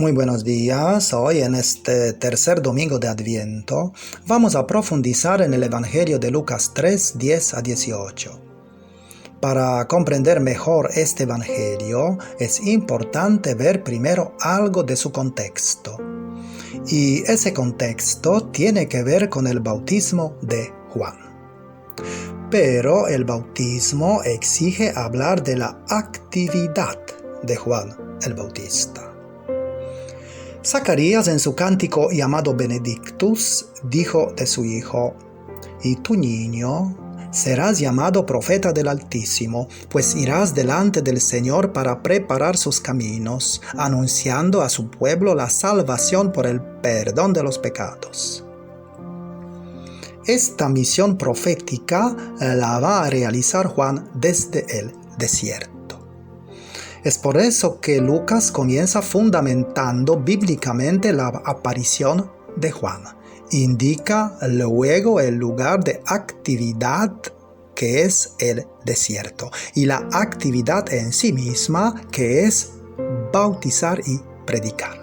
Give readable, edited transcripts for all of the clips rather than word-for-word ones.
Muy buenos días. Hoy en este tercer domingo de Adviento vamos a profundizar en el Evangelio de Lucas 3, 10 a 18. Para comprender mejor este Evangelio es importante ver primero algo de su contexto. Y ese contexto tiene que ver con el bautismo de Juan. Pero el bautismo exige hablar de la actividad de Juan el Bautista. Zacarías en su cántico llamado Benedictus dijo de su hijo: «Y tu niño serás llamado profeta del Altísimo, pues irás delante del Señor para preparar sus caminos, anunciando a su pueblo la salvación por el perdón de los pecados». Esta misión profética la va a realizar Juan desde el desierto. Es por eso que Lucas comienza fundamentando bíblicamente la aparición de Juan. Indica luego el lugar de actividad que es el desierto y la actividad en sí misma que es bautizar y predicar.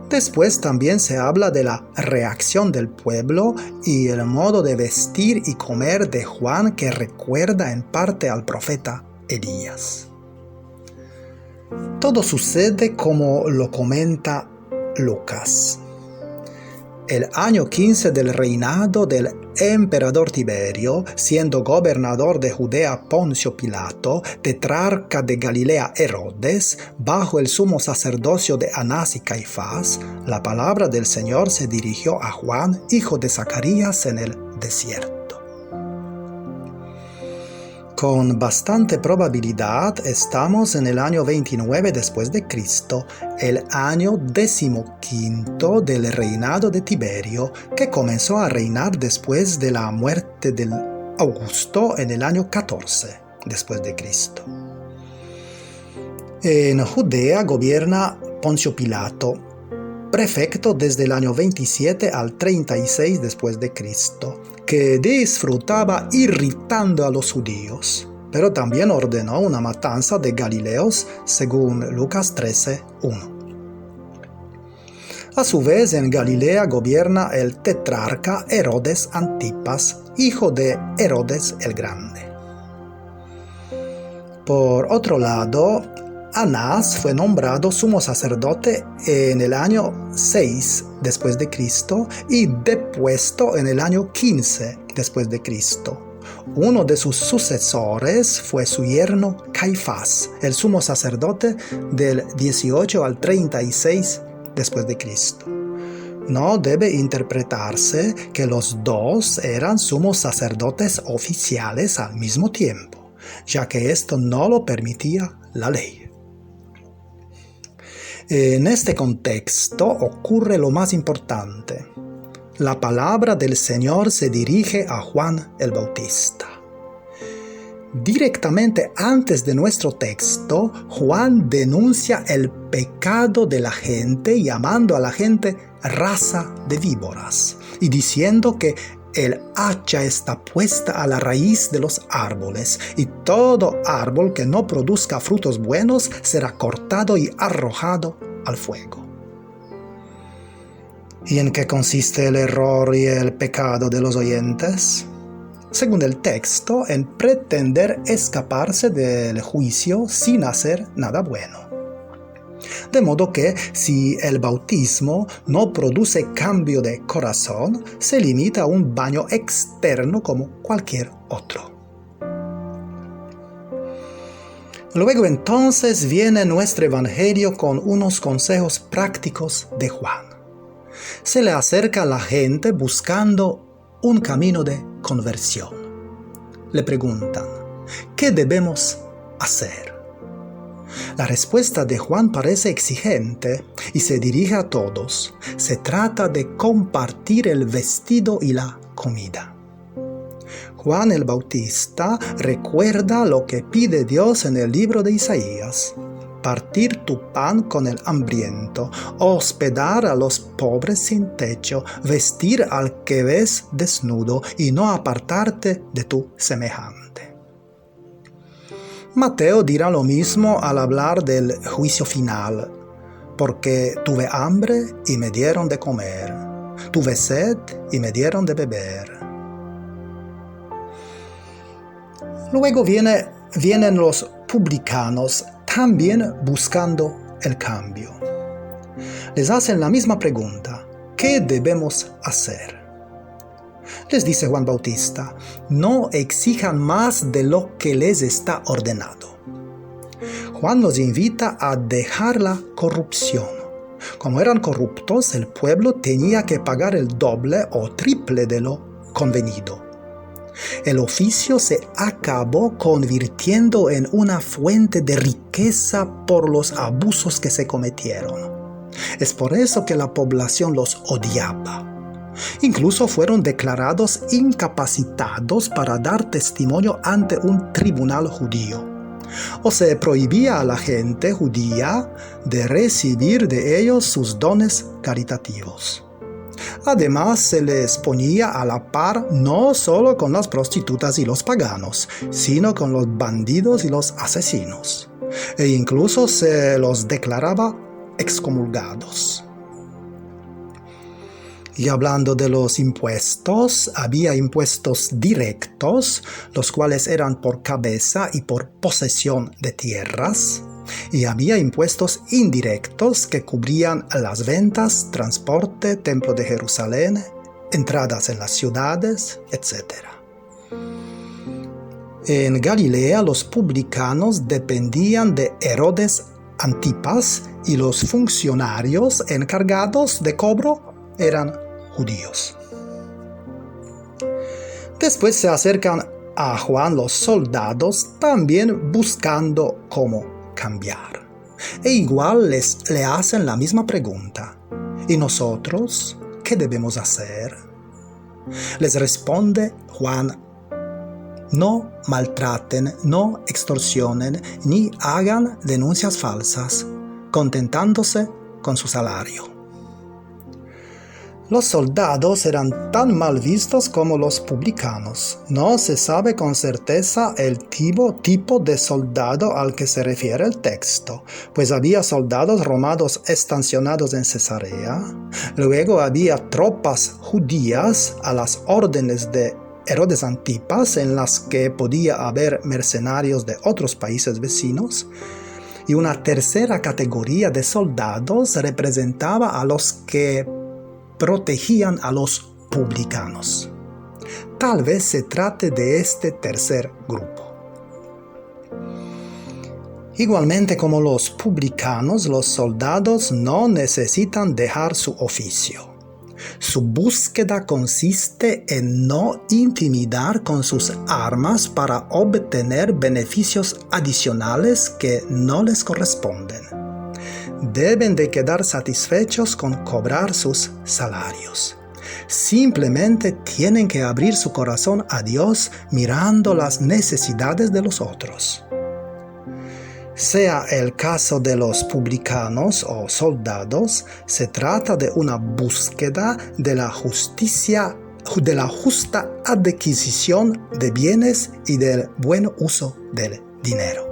Después también se habla de la reacción del pueblo y el modo de vestir y comer de Juan que recuerda en parte al profeta Elías. Todo sucede como lo comenta Lucas. El año 15 del reinado del emperador Tiberio, siendo gobernador de Judea Poncio Pilato, tetrarca de Galilea Herodes, bajo el sumo sacerdocio de Anás y Caifás, la palabra del Señor se dirigió a Juan, hijo de Zacarías, en el desierto. Con bastante probabilidad estamos en el año 29 después de Cristo, el año 15 del reinado de Tiberio, que comenzó a reinar después de la muerte de Augusto en el año 14 después de Cristo. En Judea gobierna Poncio Pilato, prefecto desde el año 27 al 36 después de Cristo, que disfrutaba irritando a los judíos, pero también ordenó una matanza de Galileos según Lucas 13:1. A su vez en Galilea gobierna el tetrarca Herodes Antipas, hijo de Herodes el Grande. Por otro lado, Anás fue nombrado sumo sacerdote en el año 6 después de Cristo y depuesto en el año 15 después de Cristo. Uno de sus sucesores fue su yerno Caifás, el sumo sacerdote del 18 al 36 después de Cristo. No debe interpretarse que los dos eran sumos sacerdotes oficiales al mismo tiempo, ya que esto no lo permitía la ley. En este contexto ocurre lo más importante. La palabra del Señor se dirige a Juan el Bautista. Directamente antes de nuestro texto, Juan denuncia el pecado de la gente, llamando a la gente raza de víboras y diciendo que el hacha está puesta a la raíz de los árboles, y todo árbol que no produzca frutos buenos será cortado y arrojado al fuego. ¿Y en qué consiste el error y el pecado de los oyentes? Según el texto, en pretender escaparse del juicio sin hacer nada bueno. De modo que si el bautismo no produce cambio de corazón, se limita a un baño externo como cualquier otro. Luego entonces viene nuestro Evangelio con unos consejos prácticos de Juan. Se le acerca a la gente buscando un camino de conversión. Le preguntan: ¿qué debemos hacer? La respuesta de Juan parece exigente y se dirige a todos. Se trata de compartir el vestido y la comida. Juan el Bautista recuerda lo que pide Dios en el libro de Isaías: partir tu pan con el hambriento, hospedar a los pobres sin techo, vestir al que ves desnudo y no apartarte de tu semejante. Mateo dirá lo mismo al hablar del juicio final. porque tuve hambre y me dieron de comer, tuve sed y me dieron de beber. Luego vienen los publicanos, también buscando el cambio. Les hacen la misma pregunta: ¿qué debemos hacer? Les dice Juan Bautista: no exijan más de lo que les está ordenado. Juan los invita a dejar la corrupción. Como eran corruptos, el pueblo tenía que pagar el doble o triple de lo convenido. El oficio se acabó convirtiendo en una fuente de riqueza por los abusos que se cometieron. Es por eso que la población los odiaba. Incluso fueron declarados incapacitados para dar testimonio ante un tribunal judío. O se prohibía a la gente judía de recibir de ellos sus dones caritativos. Además, se les ponía a la par no solo con las prostitutas y los paganos, sino con los bandidos y los asesinos. E incluso se los declaraba excomulgados. Y hablando de los impuestos, había impuestos directos, los cuales eran por cabeza y por posesión de tierras, y había impuestos indirectos que cubrían las ventas, transporte, templo de Jerusalén, entradas en las ciudades, etc. En Galilea los publicanos dependían de Herodes Antipas y los funcionarios encargados de cobro eran judíos. Después se acercan a Juan los soldados, también buscando cómo cambiar. E igual le hacen la misma pregunta: ¿y nosotros qué debemos hacer? Les responde Juan: no maltraten, no extorsionen, ni hagan denuncias falsas, contentándose con su salario. Los soldados eran tan mal vistos como los publicanos. No se sabe con certeza el tipo de soldado al que se refiere el texto, pues había soldados romanos estacionados en Cesarea, luego había tropas judías a las órdenes de Herodes Antipas, en las que podía haber mercenarios de otros países vecinos, y una tercera categoría de soldados representaba a los que protegían a los publicanos. Tal vez se trate de este tercer grupo. Igualmente como los publicanos, los soldados no necesitan dejar su oficio. Su búsqueda consiste en no intimidar con sus armas para obtener beneficios adicionales que no les corresponden. Deben de quedar satisfechos con cobrar sus salarios. Simplemente tienen que abrir su corazón a Dios mirando las necesidades de los otros. Sea el caso de los publicanos o soldados, se trata de una búsqueda de la justicia, de la justa adquisición de bienes y del buen uso del dinero.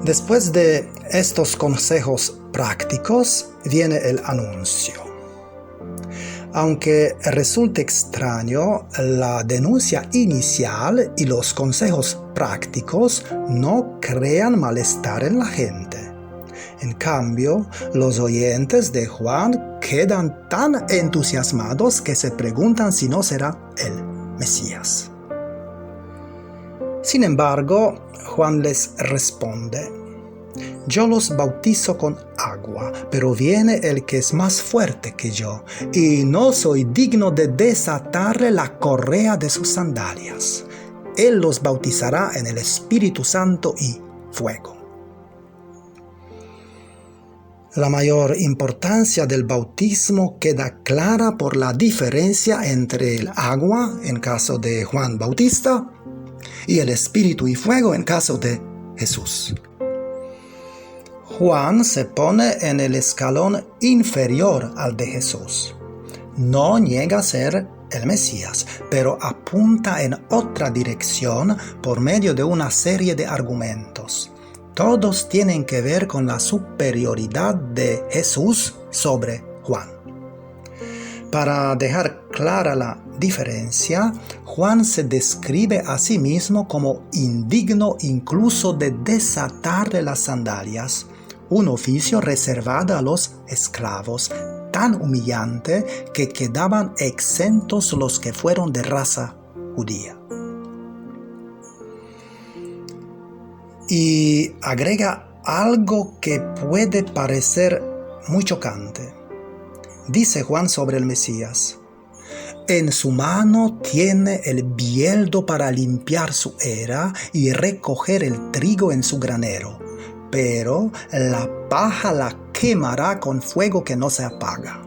Después de estos consejos prácticos, viene el anuncio. Aunque resulte extraño, la denuncia inicial y los consejos prácticos no crean malestar en la gente. En cambio, los oyentes de Juan quedan tan entusiasmados que se preguntan si no será el Mesías. Sin embargo, Juan les responde: yo los bautizo con agua, pero viene el que es más fuerte que yo, y no soy digno de desatarle la correa de sus sandalias. Él los bautizará en el Espíritu Santo y fuego. La mayor importancia del bautismo queda clara por la diferencia entre el agua, en caso de Juan Bautista, y el Espíritu y fuego, en caso de Jesús. Juan se pone en el escalón inferior al de Jesús. No niega ser el Mesías, pero apunta en otra dirección por medio de una serie de argumentos. Todos tienen que ver con la superioridad de Jesús sobre Juan. Para dejar clara la diferencia, Juan se describe a sí mismo como indigno incluso de desatarle las sandalias, un oficio reservado a los esclavos, tan humillante que quedaban exentos los que fueron de raza judía. Y agrega algo que puede parecer muy chocante. Dice Juan sobre el Mesías: en su mano tiene el bieldo para limpiar su era y recoger el trigo en su granero, pero la paja la quemará con fuego que no se apaga.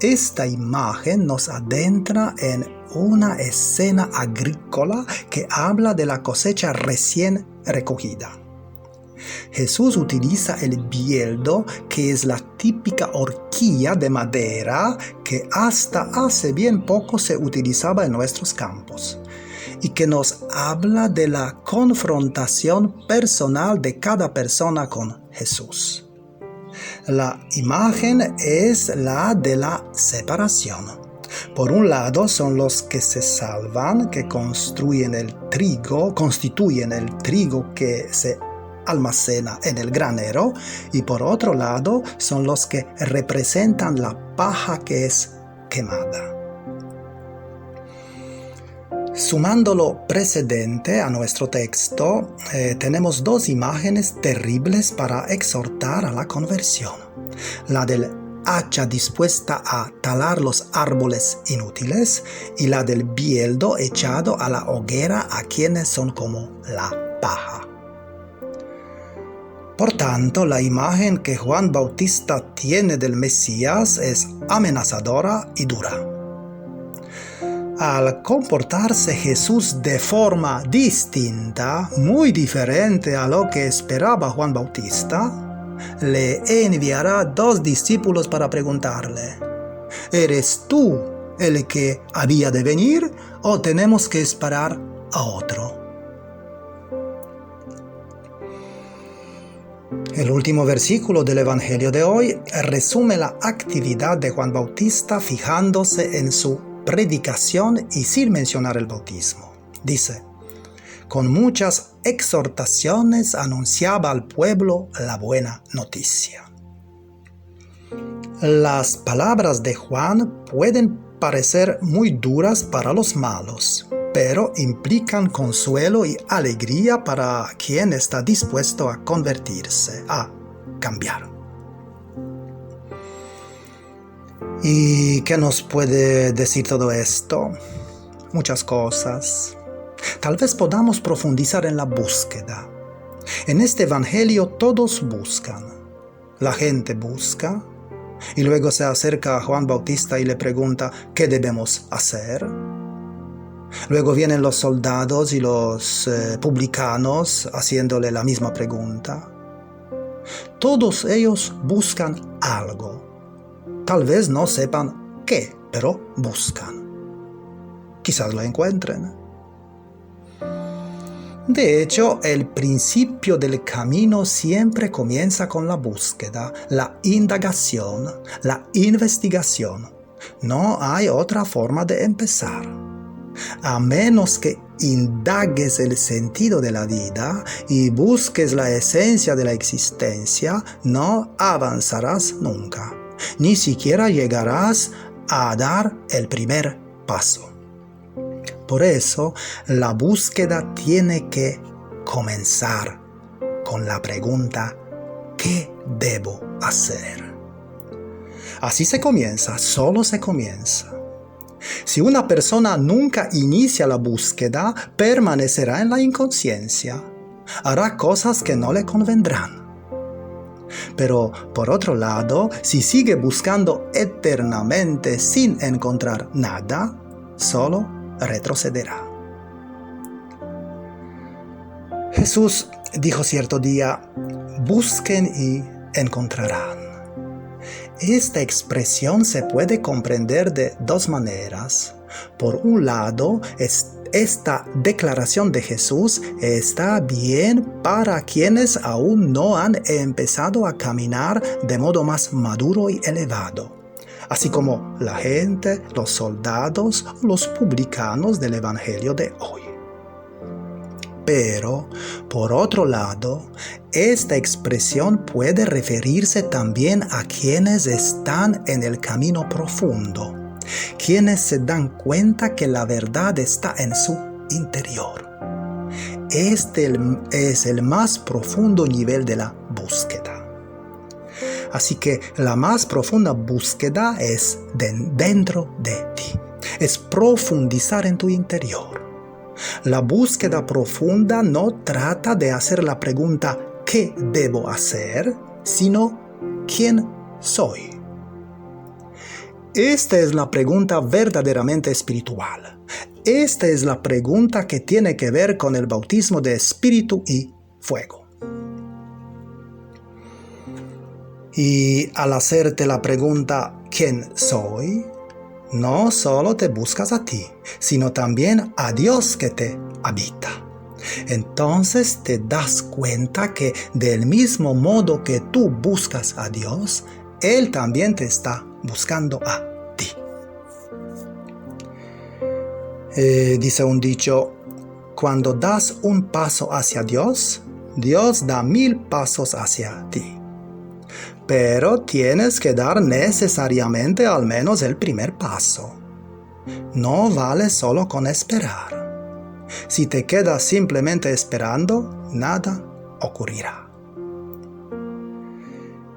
Esta imagen nos adentra en una escena agrícola que habla de la cosecha recién recogida. Jesús utiliza el bieldo, que es la típica horquilla de madera que hasta hace bien poco se utilizaba en nuestros campos, y que nos habla de la confrontación personal de cada persona con Jesús. La imagen es la de la separación. Por un lado son los que se salvan, que constituyen el trigo que se almacena en el granero, y por otro lado son los que representan la paja que es quemada. Sumando lo precedente a nuestro texto, tenemos dos imágenes terribles para exhortar a la conversión: la del hacha dispuesta a talar los árboles inútiles y la del bieldo echado a la hoguera a quienes son como la paja. Por tanto, la imagen que Juan Bautista tiene del Mesías es amenazadora y dura. Al comportarse Jesús de forma distinta, muy diferente a lo que esperaba Juan Bautista, le enviará 2 discípulos para preguntarle: ¿eres tú el que había de venir o tenemos que esperar a otro? El último versículo del Evangelio de hoy resume la actividad de Juan Bautista fijándose en su predicación y sin mencionar el bautismo. Dice: con muchas exhortaciones anunciaba al pueblo la buena noticia. Las palabras de Juan pueden parecer muy duras para los malos, pero implican consuelo y alegría para quien está dispuesto a convertirse, a cambiar. ¿Y qué nos puede decir todo esto? Muchas cosas. Tal vez podamos profundizar en la búsqueda. En este evangelio todos buscan. La gente busca y luego se acerca a Juan Bautista y le pregunta: ¿qué debemos hacer? Luego vienen los soldados y los publicanos haciéndole la misma pregunta. Todos ellos buscan algo. Tal vez no sepan qué, pero buscan. Quizás lo encuentren. De hecho, el principio del camino siempre comienza con la búsqueda, la indagación, la investigación. No hay otra forma de empezar. A menos que indagues el sentido de la vida y busques la esencia de la existencia, no avanzarás nunca. Ni siquiera llegarás a dar el primer paso. Por eso, la búsqueda tiene que comenzar con la pregunta: ¿qué debo hacer? Así se comienza, solo se comienza. Si una persona nunca inicia la búsqueda, permanecerá en la inconsciencia. Hará cosas que no le convendrán. Pero, por otro lado, si sigue buscando eternamente sin encontrar nada, solo retrocederá. Jesús dijo cierto día: busquen y encontrarán. Esta expresión se puede comprender de 2 maneras. Por un lado, esta declaración de Jesús está bien para quienes aún no han empezado a caminar de modo más maduro y elevado, así como la gente, los soldados, los publicanos del Evangelio de hoy. Pero, por otro lado, esta expresión puede referirse también a quienes están en el camino profundo, quienes se dan cuenta que la verdad está en su interior. Este es el más profundo nivel de la búsqueda. Así que la más profunda búsqueda es dentro de ti. Es profundizar en tu interior. La búsqueda profunda no trata de hacer la pregunta ¿qué debo hacer?, sino ¿quién soy? Esta es la pregunta verdaderamente espiritual. Esta es la pregunta que tiene que ver con el bautismo de espíritu y fuego. Y al hacerte la pregunta ¿quién soy?, no solo te buscas a ti, sino también a Dios que te habita. Entonces te das cuenta que del mismo modo que tú buscas a Dios, Él también te está buscando a ti. Dice un dicho, cuando das un paso hacia Dios, Dios da 1000 pasos hacia ti. Pero tienes que dar necesariamente al menos el primer paso. No vale solo con esperar. Si te quedas simplemente esperando, nada ocurrirá.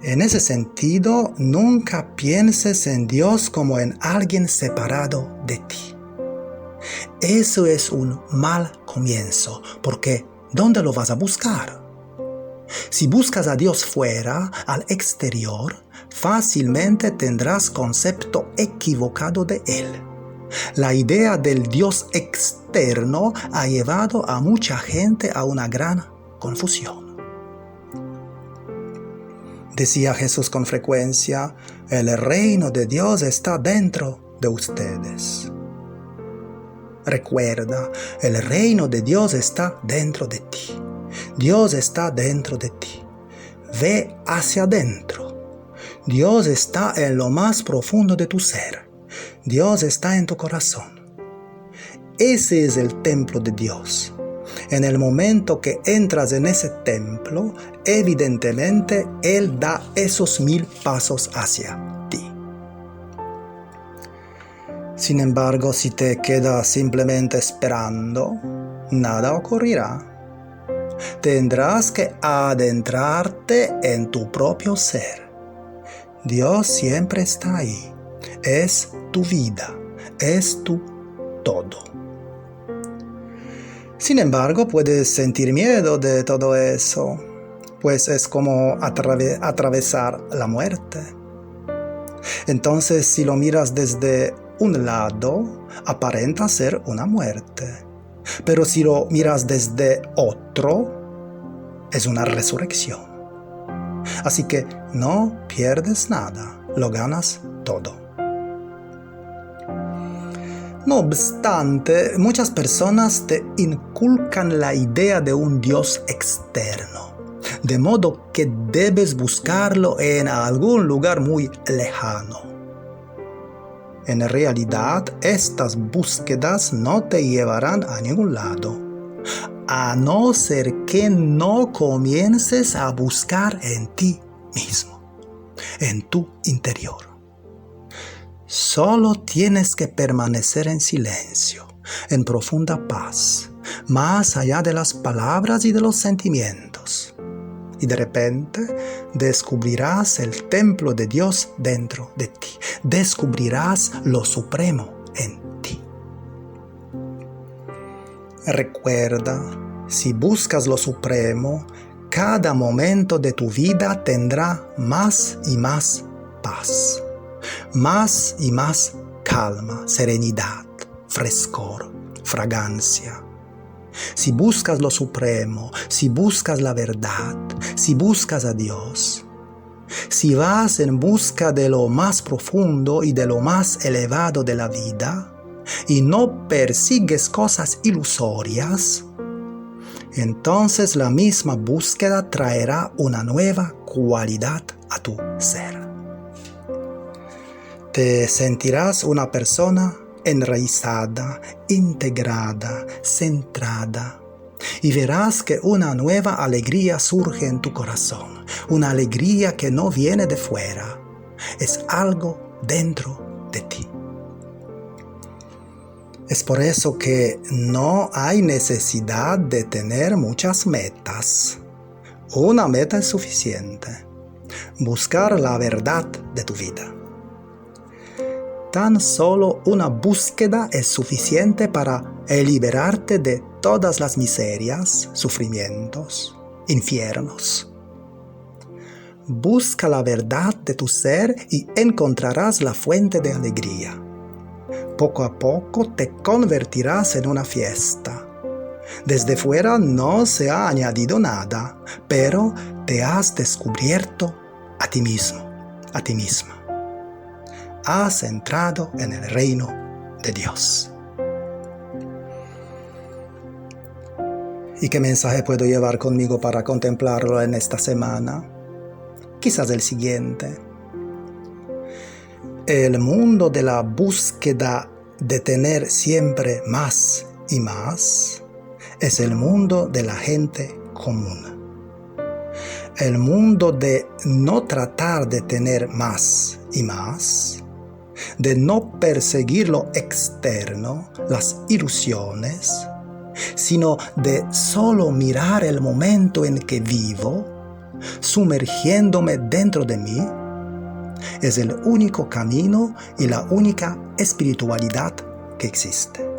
En ese sentido, nunca pienses en Dios como en alguien separado de ti. Eso es un mal comienzo, porque ¿dónde lo vas a buscar? Si buscas a Dios fuera, al exterior, fácilmente tendrás concepto equivocado de Él. La idea del Dios externo ha llevado a mucha gente a una gran confusión. Decía Jesús con frecuencia, el reino de Dios está dentro de ustedes. Recuerda, el reino de Dios está dentro de ti. Dios está dentro de ti. Ve hacia adentro. Dios está en lo más profundo de tu ser. Dios está en tu corazón. Ese es el templo de Dios. En el momento que entras en ese templo, evidentemente Él da esos 1000 pasos hacia ti. Sin embargo, si te quedas simplemente esperando, nada ocurrirá. Tendrás que adentrarte en tu propio ser. Dios siempre está ahí. Es tu vida. Es tu todo. Sin embargo, puedes sentir miedo de todo eso, pues es como atravesar la muerte. Entonces, si lo miras desde un lado, aparenta ser una muerte. Pero si lo miras desde otro, es una resurrección. Así que no pierdes nada, lo ganas todo. No obstante, muchas personas te inculcan la idea de un Dios externo, de modo que debes buscarlo en algún lugar muy lejano. En realidad, estas búsquedas no te llevarán a ningún lado, a no ser que no comiences a buscar en ti mismo, en tu interior. Solo tienes que permanecer en silencio, en profunda paz, más allá de las palabras y de los sentimientos. Y de repente descubrirás el templo de Dios dentro de ti. Descubrirás lo supremo en ti. Recuerda, si buscas lo supremo, cada momento de tu vida tendrá más y más paz, más y más calma, serenidad, frescor, fragancia. Si buscas lo supremo, si buscas la verdad, si buscas a Dios, si vas en busca de lo más profundo y de lo más elevado de la vida, y no persigues cosas ilusorias, entonces la misma búsqueda traerá una nueva cualidad a tu ser. Te sentirás una persona enraizada, integrada, centrada, y verás que una nueva alegría surge en tu corazón, una alegría que no viene de fuera, es algo dentro de ti. Es por eso que no hay necesidad de tener muchas metas. Una meta es suficiente: buscar la verdad de tu vida. Tan solo una búsqueda es suficiente para liberarte de todas las miserias, sufrimientos, infiernos. Busca la verdad de tu ser y encontrarás la fuente de alegría. Poco a poco te convertirás en una fiesta. Desde fuera no se ha añadido nada, pero te has descubierto a ti mismo, a ti misma. Has entrado en el reino de Dios. ¿Y qué mensaje puedo llevar conmigo para contemplarlo en esta semana? Quizás el siguiente. El mundo de la búsqueda de tener siempre más y más es el mundo de la gente común. El mundo de no tratar de tener más y más, de no perseguir lo externo, las ilusiones, sino de solo mirar el momento en que vivo, sumergiéndome dentro de mí, es el único camino y la única espiritualidad que existe.